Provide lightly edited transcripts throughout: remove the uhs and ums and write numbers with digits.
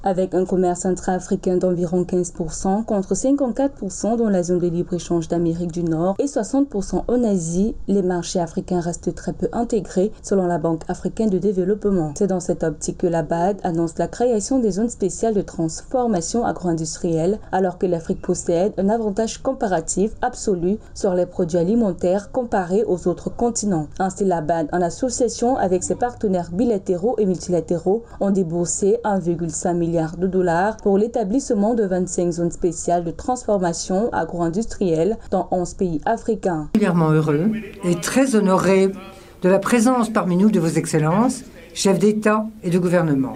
Avec un commerce intra-africain d'environ 15% contre 54% dans la zone de libre-échange d'Amérique du Nord et 60% en Asie, les marchés africains restent très peu intégrés selon la Banque africaine de développement. C'est dans cette optique que la BAD annonce la création des zones spéciales de transformation agro-industrielle alors que l'Afrique possède un avantage comparatif absolu sur les produits alimentaires comparés aux autres continents. Ainsi, la BAD, en association avec ses partenaires bilatéraux et multilatéraux, ont déboursé 1,5 milliard de dollars pour l'établissement de 25 zones spéciales de transformation agro-industrielle dans 11 pays africains. Particulièrement heureux et très honoré de la présence parmi nous de vos excellences, chefs d'État et de gouvernement.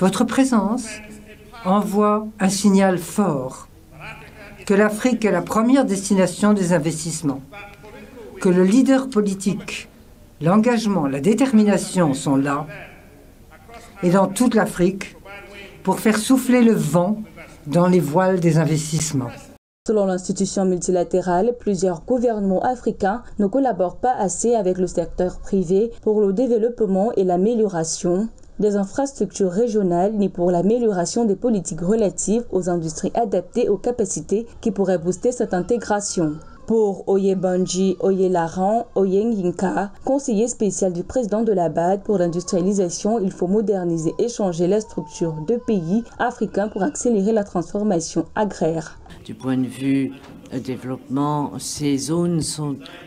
Votre présence envoie un signal fort que l'Afrique est la première destination des investissements, que le leader politique, l'engagement, la détermination sont là et dans toute l'Afrique pour faire souffler le vent dans les voiles des investissements. Selon l'institution multilatérale, plusieurs gouvernements africains ne collaborent pas assez avec le secteur privé pour le développement et l'amélioration des infrastructures régionales ni pour l'amélioration des politiques relatives aux industries adaptées aux capacités qui pourraient booster cette intégration. Pour Oyebanji Oyelaran Oyenginka, conseiller spécial du président de la BAD pour l'industrialisation, il faut moderniser et changer les structures de pays africains pour accélérer la transformation agraire. Du point de vue développement, ces zones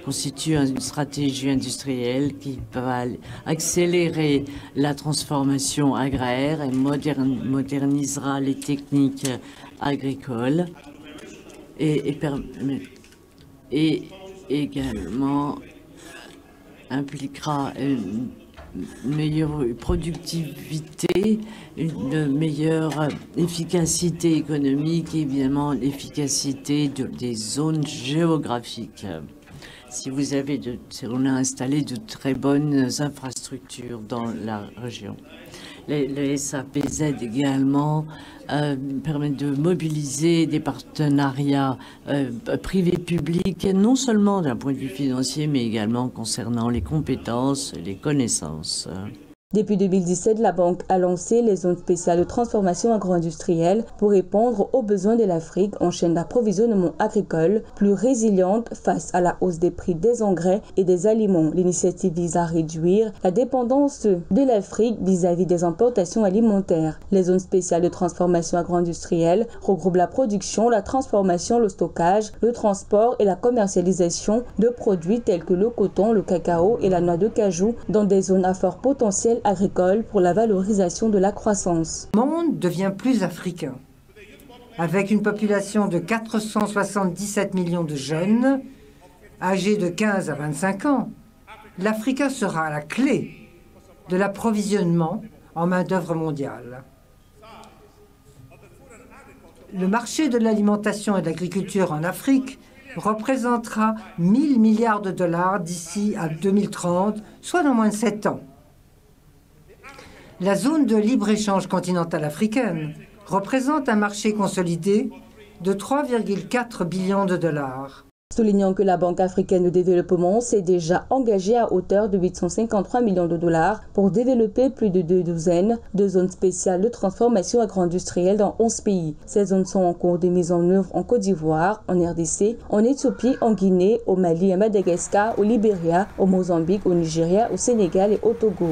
constituent une stratégie industrielle qui va accélérer la transformation agraire et modernisera les techniques agricoles et également impliquera une meilleure productivité, une meilleure efficacité économique et évidemment l'efficacité des zones géographiques. Si on a installé de très bonnes infrastructures dans la région. Les SAPZ également permettent de mobiliser des partenariats privés-publics, non seulement d'un point de vue financier, mais également concernant les compétences, les connaissances. Depuis 2017, la Banque a lancé les zones spéciales de transformation agro-industrielle pour répondre aux besoins de l'Afrique en chaîne d'approvisionnement agricole plus résiliente face à la hausse des prix des engrais et des aliments. L'initiative vise à réduire la dépendance de l'Afrique vis-à-vis des importations alimentaires. Les zones spéciales de transformation agro-industrielle regroupent la production, la transformation, le stockage, le transport et la commercialisation de produits tels que le coton, le cacao et la noix de cajou dans des zones à fort potentiel agricole pour la valorisation de la croissance. Le monde devient plus africain. Avec une population de 477 millions de jeunes âgés de 15 à 25 ans, l'Afrique sera à la clé de l'approvisionnement en main-d'œuvre mondiale. Le marché de l'alimentation et de l'agriculture en Afrique représentera 1000 milliards de dollars d'ici à 2030, soit dans moins de 7 ans. La zone de libre-échange continentale africaine représente un marché consolidé de 3,4 billions de dollars. Soulignant que la Banque africaine de développement s'est déjà engagée à hauteur de 853 millions de dollars pour développer plus de 2 douzaines de zones spéciales de transformation agro-industrielle dans 11 pays. Ces zones sont en cours de mise en œuvre en Côte d'Ivoire, en RDC, en Éthiopie, en Guinée, au Mali, à Madagascar, au Libéria, au Mozambique, au Nigeria, au Sénégal et au Togo.